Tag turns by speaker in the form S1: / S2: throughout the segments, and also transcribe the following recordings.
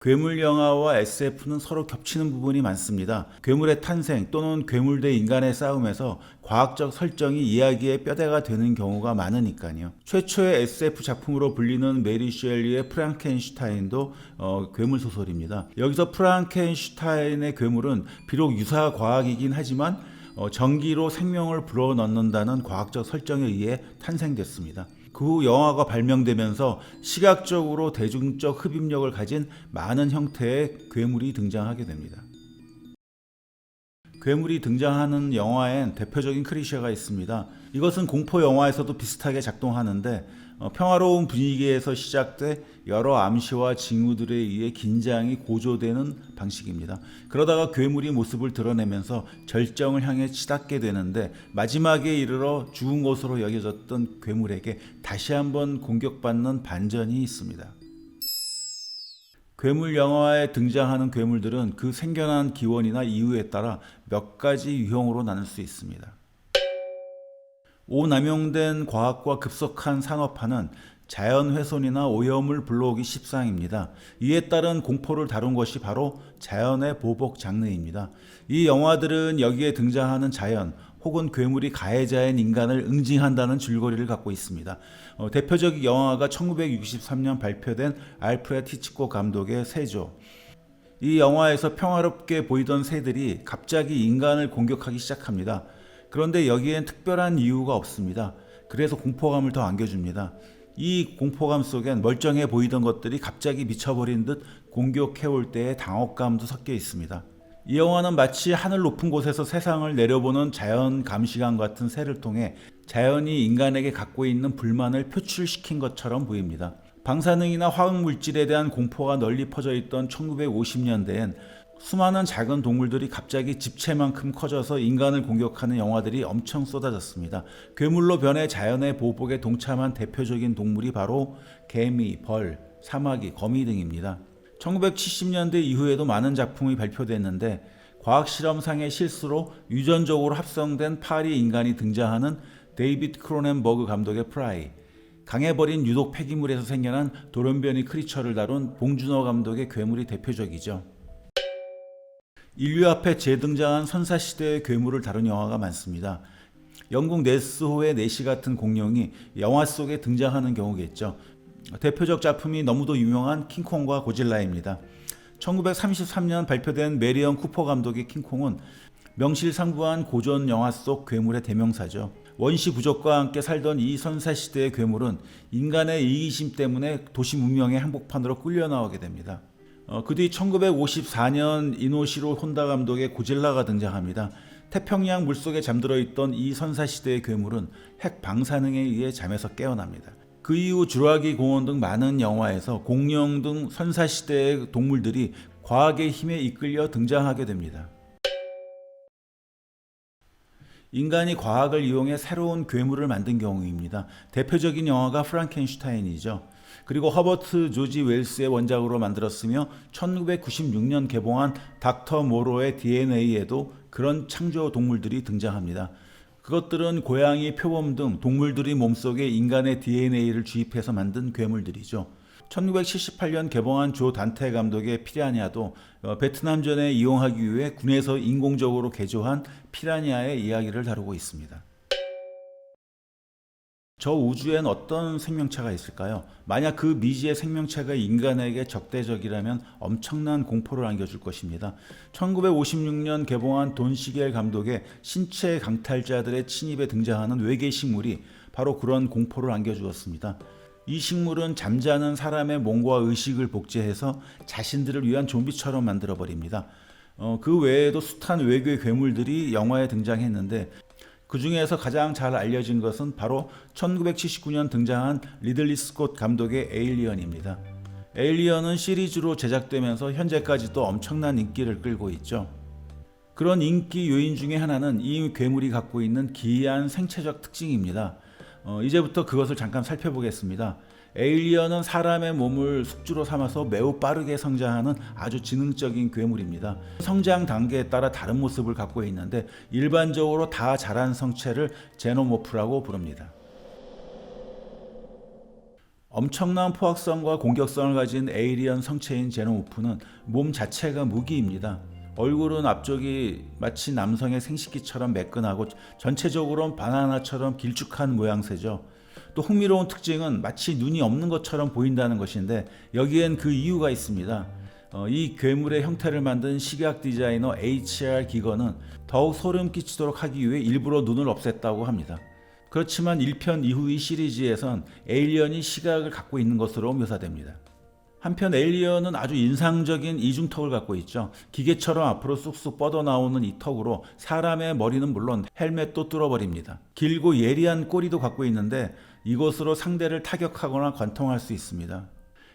S1: 괴물 영화와 SF는 서로 겹치는 부분이 많습니다. 괴물의 탄생 또는 괴물 대 인간의 싸움에서 과학적 설정이 이야기의 뼈대가 되는 경우가 많으니까요. 최초의 SF 작품으로 불리는 메리 셸리의 프랑켄슈타인도 괴물 소설입니다. 여기서 프랑켄슈타인의 괴물은 비록 유사 과학이긴 하지만 전기로 생명을 불어넣는다는 과학적 설정에 의해 탄생됐습니다. 그 후 영화가 발명되면서 시각적으로 대중적 흡입력을 가진 많은 형태의 괴물이 등장하게 됩니다. 괴물이 등장하는 영화엔 대표적인 클리셰가 있습니다. 이것은 공포 영화에서도 비슷하게 작동하는데 평화로운 분위기에서 시작돼 여러 암시와 징후들에 의해 긴장이 고조되는 방식입니다. 그러다가 괴물이 모습을 드러내면서 절정을 향해 치닫게 되는데 마지막에 이르러 죽은 것으로 여겨졌던 괴물에게 다시 한번 공격받는 반전이 있습니다. 괴물 영화에 등장하는 괴물들은 그 생겨난 기원이나 이유에 따라 몇 가지 유형으로 나눌 수 있습니다. 오남용된 과학과 급속한 산업화는 자연훼손이나 오염을 불러오기 십상입니다. 이에 따른 공포를 다룬 것이 바로 자연의 보복 장르입니다. 이 영화들은 여기에 등장하는 자연 혹은 괴물이 가해자인 인간을 응징한다는 줄거리를 갖고 있습니다. 대표적인 영화가 1963년 발표된 알프레드 히치콕 감독의 새죠. 이 영화에서 평화롭게 보이던 새들이 갑자기 인간을 공격하기 시작합니다. 그런데 여기엔 특별한 이유가 없습니다. 그래서 공포감을 더 안겨줍니다. 이 공포감 속엔 멀쩡해 보이던 것들이 갑자기 미쳐버린 듯 공격해올 때의 당혹감도 섞여 있습니다. 이 영화는 마치 하늘 높은 곳에서 세상을 내려보는 자연 감시관 같은 새를 통해 자연이 인간에게 갖고 있는 불만을 표출시킨 것처럼 보입니다. 방사능이나 화학물질에 대한 공포가 널리 퍼져 있던 1950년대엔 수많은 작은 동물들이 갑자기 집채만큼 커져서 인간을 공격하는 영화들이 엄청 쏟아졌습니다. 괴물로 변해 자연의 보복에 동참한 대표적인 동물이 바로 개미, 벌, 사마귀, 거미 등입니다. 1970년대 이후에도 많은 작품이 발표됐는데 과학실험상의 실수로 유전적으로 합성된 파리 인간이 등장하는 데이비드 크로넨버그 감독의 프라이, 강해버린 유독 폐기물에서 생겨난 돌연변이 크리처를 다룬 봉준호 감독의 괴물이 대표적이죠. 인류 앞에 재등장한 선사시대의 괴물을 다룬 영화가 많습니다. 영국 네스호의 내시 같은 공룡이 영화 속에 등장하는 경우겠죠. 대표적 작품이 너무도 유명한 킹콩과 고질라입니다. 1933년 발표된 메리언 쿠퍼 감독의 킹콩은 명실상부한 고전 영화 속 괴물의 대명사죠. 원시 부족과 함께 살던 이 선사시대의 괴물은 인간의 이기심 때문에 도시 문명의 한복판으로 끌려 나오게 됩니다. 그 뒤 1954년 이노시로 혼다 감독의 고질라가 등장합니다. 태평양 물속에 잠들어 있던 이 선사시대의 괴물은 핵 방사능에 의해 잠에서 깨어납니다. 그 이후 주라기 공원 등 많은 영화에서 공룡 등 선사시대의 동물들이 과학의 힘에 이끌려 등장하게 됩니다. 인간이 과학을 이용해 새로운 괴물을 만든 경우입니다. 대표적인 영화가 프랑켄슈타인이죠. 그리고 허버트 조지 웰스의 원작으로 만들었으며 1996년 개봉한 닥터 모로의 DNA에도 그런 창조 동물들이 등장합니다. 그것들은 고양이, 표범 등 동물들이 몸속에 인간의 DNA를 주입해서 만든 괴물들이죠. 1978년 개봉한 조 단테 감독의 피라냐도 베트남전에 이용하기 위해 군에서 인공적으로 개조한 피라냐의 이야기를 다루고 있습니다. 저 우주엔 어떤 생명체가 있을까요? 만약 그 미지의 생명체가 인간에게 적대적이라면 엄청난 공포를 안겨줄 것입니다. 1956년 개봉한 돈 시겔 감독의 신체 강탈자들의 침입에 등장하는 외계 식물이 바로 그런 공포를 안겨주었습니다. 이 식물은 잠자는 사람의 몸과 의식을 복제해서 자신들을 위한 좀비처럼 만들어버립니다. 그 외에도 숱한 외계 괴물들이 영화에 등장했는데 그 중에서 가장 잘 알려진 것은 바로 1979년 등장한 리들리 스콧 감독의 에일리언입니다. 에일리언은 시리즈로 제작되면서 현재까지도 엄청난 인기를 끌고 있죠. 그런 인기 요인 중에 하나는 이 괴물이 갖고 있는 기이한 생체적 특징입니다. 이제부터 그것을 잠깐 살펴보겠습니다. 에일리언은 사람의 몸을 숙주로 삼아서 매우 빠르게 성장하는 아주 지능적인 괴물입니다. 성장 단계에 따라 다른 모습을 갖고 있는데 일반적으로 다 자란 성체를 제노모프라고 부릅니다. 엄청난 포악성과 공격성을 가진 에이리언 성체인 제노모프는 몸 자체가 무기입니다. 얼굴은 앞쪽이 마치 남성의 생식기처럼 매끈하고 전체적으로는 바나나처럼 길쭉한 모양새죠. 또 흥미로운 특징은 마치 눈이 없는 것처럼 보인다는 것인데 여기엔 그 이유가 있습니다. 이 괴물의 형태를 만든 식약 디자이너 HR 기거는 더욱 소름 끼치도록 하기 위해 일부러 눈을 없앴다고 합니다. 그렇지만 1편 이후 이 시리즈에선 에일리언이 시각을 갖고 있는 것으로 묘사됩니다. 한편 에일리언은 아주 인상적인 이중턱을 갖고 있죠. 기계처럼 앞으로 쑥쑥 뻗어나오는 이 턱으로 사람의 머리는 물론 헬멧도 뚫어버립니다. 길고 예리한 꼬리도 갖고 있는데 이것으로 상대를 타격하거나 관통할 수 있습니다.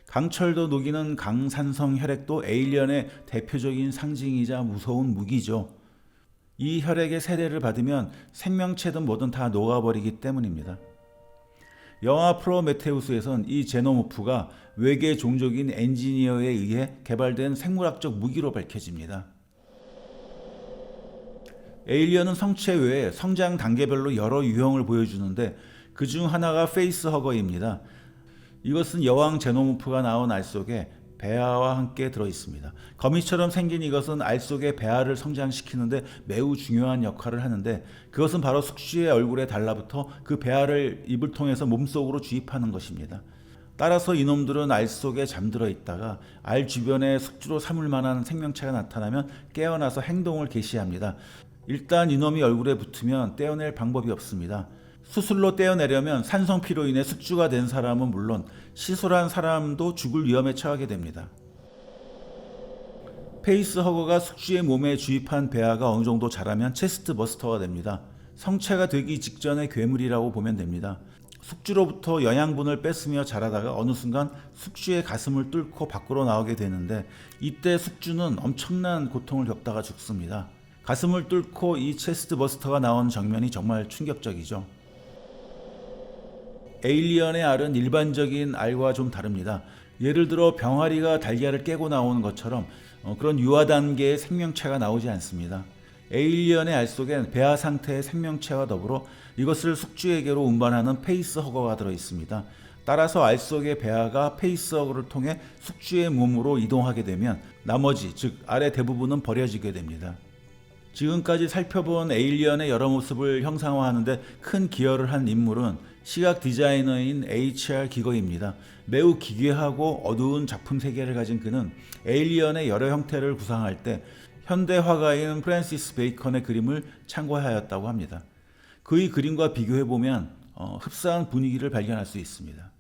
S1: 강철도 녹이는 강산성 혈액도 에일리언의 대표적인 상징이자 무서운 무기죠. 이 혈액의 세례를 받으면 생명체든 뭐든 다 녹아버리기 때문입니다. 영화 프로메테우스에선 이 제노모프가 외계 종족인 엔지니어에 의해 개발된 생물학적 무기로 밝혀집니다. 에일리언은 성체 외에 성장 단계별로 여러 유형을 보여주는데 그 중 하나가 페이스허거입니다. 이것은 여왕 제노모프가 낳은 알 속에 배아와 함께 들어있습니다. 거미처럼 생긴 이것은 알 속에 배아를 성장시키는데 매우 중요한 역할을 하는데 그것은 바로 숙주의 얼굴에 달라붙어 그 배아를 입을 통해서 몸속으로 주입하는 것입니다. 따라서 이놈들은 알 속에 잠들어 있다가 알 주변에 숙주로 삼을 만한 생명체가 나타나면 깨어나서 행동을 개시합니다. 일단 이놈이 얼굴에 붙으면 떼어낼 방법이 없습니다. 수술로 떼어내려면 산성피로 인해 숙주가 된 사람은 물론 시술한 사람도 죽을 위험에 처하게 됩니다. 페이스허거가 숙주의 몸에 주입한 배아가 어느 정도 자라면 체스트 버스터가 됩니다. 성체가 되기 직전의 괴물이라고 보면 됩니다. 숙주로부터 영양분을 뺐으며 자라다가 어느 순간 숙주의 가슴을 뚫고 밖으로 나오게 되는데 이때 숙주는 엄청난 고통을 겪다가 죽습니다. 가슴을 뚫고 이 체스트 버스터가 나온 장면이 정말 충격적이죠. 에일리언의 알은 일반적인 알과 좀 다릅니다. 예를 들어 병아리가 달걀을 깨고 나오는 것처럼 그런 유아 단계의 생명체가 나오지 않습니다. 에일리언의 알 속엔 배아 상태의 생명체와 더불어 이것을 숙주에게로 운반하는 페이스허거가 들어있습니다. 따라서 알 속의 배아가 페이스허거를 통해 숙주의 몸으로 이동하게 되면 나머지 즉 알의 대부분은 버려지게 됩니다. 지금까지 살펴본 에일리언의 여러 모습을 형상화하는 데 큰 기여를 한 인물은 시각 디자이너인 HR 기거입니다. 매우 기괴하고 어두운 작품 세계를 가진 그는 에일리언의 여러 형태를 구상할 때 현대 화가인 프랜시스 베이컨의 그림을 참고하였다고 합니다. 그의 그림과 비교해보면 흡사한 분위기를 발견할 수 있습니다.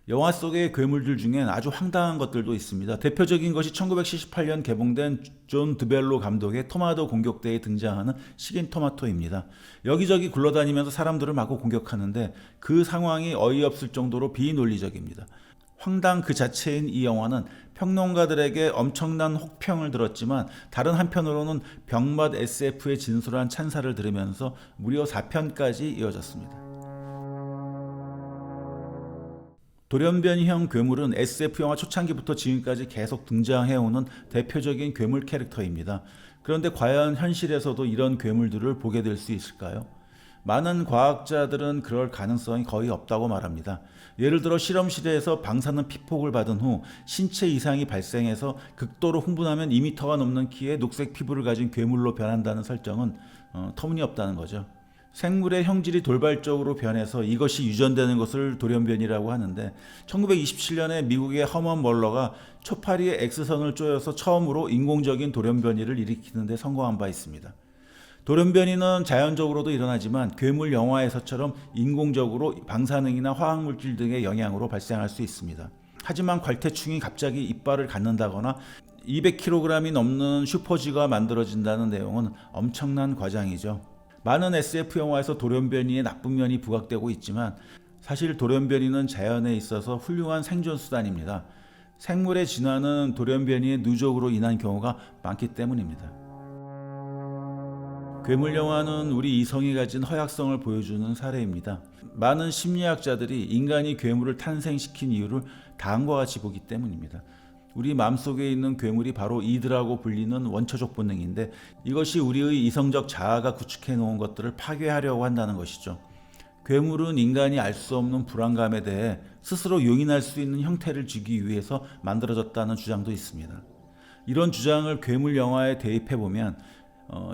S1: 영화 속의 괴물들 중엔 아주 황당한 것들도 있습니다. 대표적인 것이 1978년 개봉된 존 드벨로 감독의 토마토 공격대에 등장하는 식인 토마토입니다. 여기저기 굴러다니면서 사람들을 마구 공격하는데 그 상황이 어이없을 정도로 비논리적입니다. 황당 그 자체인 이 영화는 평론가들에게 엄청난 혹평을 들었지만 다른 한편으로는 병맛 SF의 진솔한 찬사를 들으면서 무려 4편까지 이어졌습니다. 돌연변이형 괴물은 SF 영화 초창기부터 지금까지 계속 등장해오는 대표적인 괴물 캐릭터입니다. 그런데 과연 현실에서도 이런 괴물들을 보게 될 수 있을까요? 많은 과학자들은 그럴 가능성이 거의 없다고 말합니다. 예를 들어 실험실에서 방사능 피폭을 받은 후 신체 이상이 발생해서 극도로 흥분하면 2m가 넘는 키에 녹색 피부를 가진 괴물로 변한다는 설정은 터무니없다는 거죠. 생물의 형질이 돌발적으로 변해서 이것이 유전되는 것을 돌연변이라고 하는데 1927년에 미국의 허먼 멀러가 초파리의 X선을 쪼여서 처음으로 인공적인 돌연변이를 일으키는 데 성공한 바 있습니다. 돌연변이는 자연적으로도 일어나지만 괴물 영화에서처럼 인공적으로 방사능이나 화학물질 등의 영향으로 발생할 수 있습니다. 하지만 괄태충이 갑자기 이빨을 갖는다거나 200kg이 넘는 슈퍼쥐가 만들어진다는 내용은 엄청난 과장이죠. 많은 SF 영화에서 돌연변이의 나쁜 면이 부각되고 있지만 사실 돌연변이는 자연에 있어서 훌륭한 생존 수단입니다. 생물의 진화는 돌연변이의 누적으로 인한 경우가 많기 때문입니다. 괴물 영화는 우리 이성이 가진 허약성을 보여주는 사례입니다. 많은 심리학자들이 인간이 괴물을 탄생시킨 이유를 다음과 같이 보기 때문입니다. 우리 마음속에 있는 괴물이 바로 이드라고 불리는 원초적 본능인데 이것이 우리의 이성적 자아가 구축해 놓은 것들을 파괴하려고 한다는 것이죠. 괴물은 인간이 알 수 없는 불안감에 대해 스스로 용인할 수 있는 형태를 주기 위해서 만들어졌다는 주장도 있습니다. 이런 주장을 괴물 영화에 대입해보면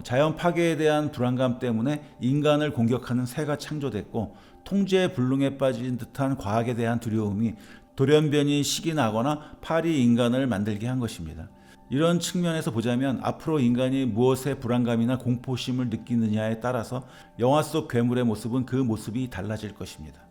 S1: 자연 파괴에 대한 불안감 때문에 인간을 공격하는 새가 창조됐고, 통제 불능에 빠진 듯한 과학에 대한 두려움이 돌연변이 식이 나거나 파리 인간을 만들게 한 것입니다. 이런 측면에서 보자면 앞으로 인간이 무엇에 불안감이나 공포심을 느끼느냐에 따라서 영화 속 괴물의 모습은 그 모습이 달라질 것입니다.